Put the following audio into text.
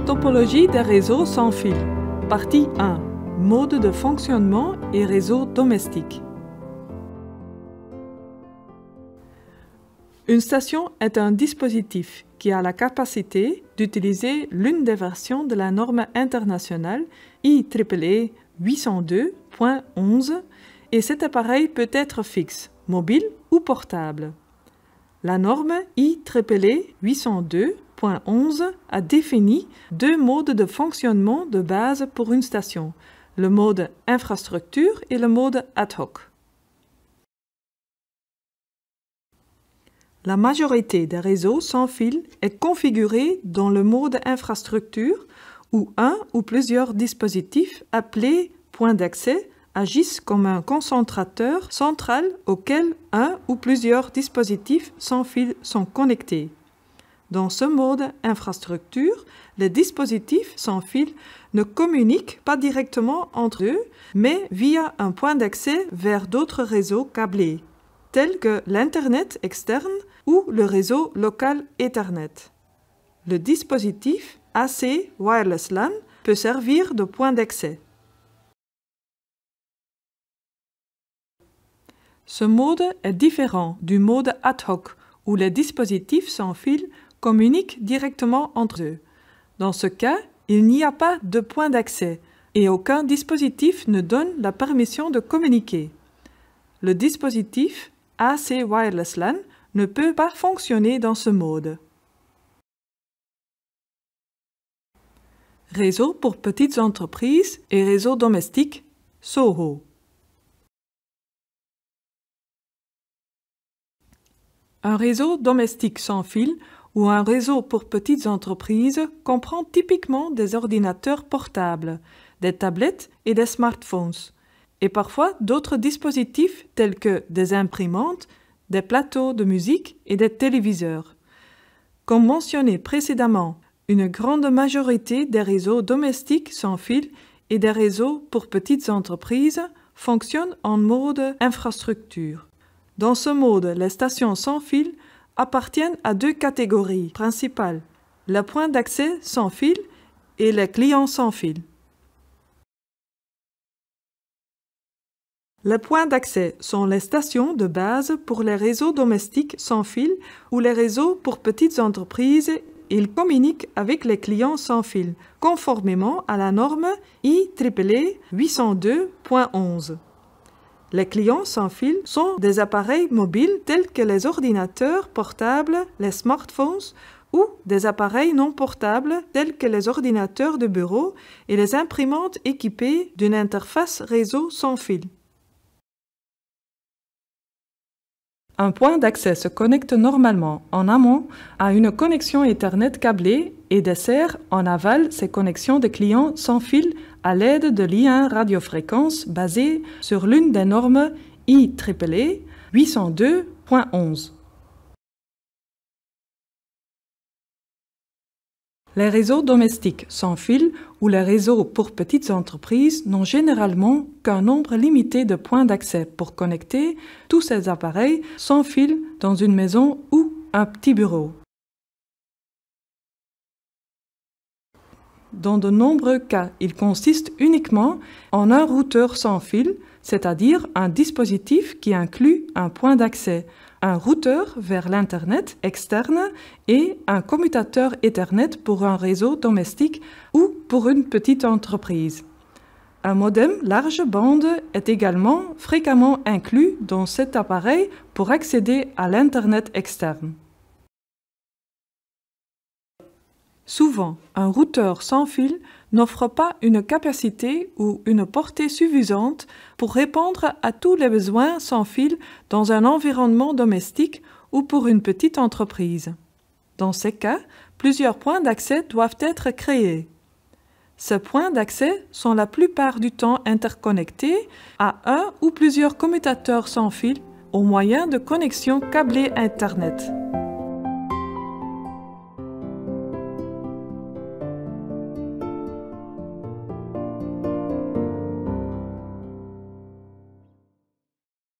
Topologie des réseaux sans fil. Partie 1. Mode de fonctionnement et réseaux domestiques. Une station est un dispositif qui a la capacité d'utiliser l'une des versions de la norme internationale IEEE 802.11 et cet appareil peut être fixe, mobile ou portable. La norme IEEE 802.11 a défini deux modes de fonctionnement de base pour une station, le mode infrastructure et le mode ad hoc. La majorité des réseaux sans fil est configurée dans le mode infrastructure où un ou plusieurs dispositifs appelés points d'accès agissent comme un concentrateur central auquel un ou plusieurs dispositifs sans fil sont connectés. Dans ce mode infrastructure, les dispositifs sans fil ne communiquent pas directement entre eux, mais via un point d'accès vers d'autres réseaux câblés, tels que l'Internet externe ou le réseau local Ethernet. Le dispositif AC Wireless LAN peut servir de point d'accès. Ce mode est différent du mode ad hoc, où les dispositifs sans fil communiquent directement entre eux. Dans ce cas, il n'y a pas de point d'accès et aucun dispositif ne donne la permission de communiquer. Le dispositif AC Wireless LAN ne peut pas fonctionner dans ce mode. Réseau pour petites entreprises et réseau domestique, SOHO. Un réseau domestique sans fil ou un réseau pour petites entreprises comprend typiquement des ordinateurs portables, des tablettes et des smartphones, et parfois d'autres dispositifs tels que des imprimantes, des plateaux de musique et des téléviseurs. Comme mentionné précédemment, une grande majorité des réseaux domestiques sans fil et des réseaux pour petites entreprises fonctionnent en mode infrastructure. Dans ce mode, les stations sans fil appartiennent à deux catégories principales, le point d'accès sans fil et les clients sans fil. Les points d'accès sont les stations de base pour les réseaux domestiques sans fil ou les réseaux pour petites entreprises. Ils communiquent avec les clients sans fil, conformément à la norme IEEE 802.11. Les clients sans fil sont des appareils mobiles tels que les ordinateurs portables, les smartphones ou des appareils non portables tels que les ordinateurs de bureau et les imprimantes équipées d'une interface réseau sans fil. Un point d'accès se connecte normalement en amont à une connexion Ethernet câblée et dessert en aval ces connexions de clients sans fil à l'aide de liens radiofréquences basés sur l'une des normes IEEE 802.11. Les réseaux domestiques sans fil ou les réseaux pour petites entreprises n'ont généralement qu'un nombre limité de points d'accès pour connecter tous ces appareils sans fil dans une maison ou un petit bureau. Dans de nombreux cas, il consiste uniquement en un routeur sans fil, c'est-à-dire un dispositif qui inclut un point d'accès, un routeur vers l'Internet externe et un commutateur Ethernet pour un réseau domestique ou pour une petite entreprise. Un modem large bande est également fréquemment inclus dans cet appareil pour accéder à l'Internet externe. Souvent, un routeur sans fil n'offre pas une capacité ou une portée suffisante pour répondre à tous les besoins sans fil dans un environnement domestique ou pour une petite entreprise. Dans ces cas, plusieurs points d'accès doivent être créés. Ces points d'accès sont la plupart du temps interconnectés à un ou plusieurs commutateurs sans fil au moyen de connexions câblées Internet.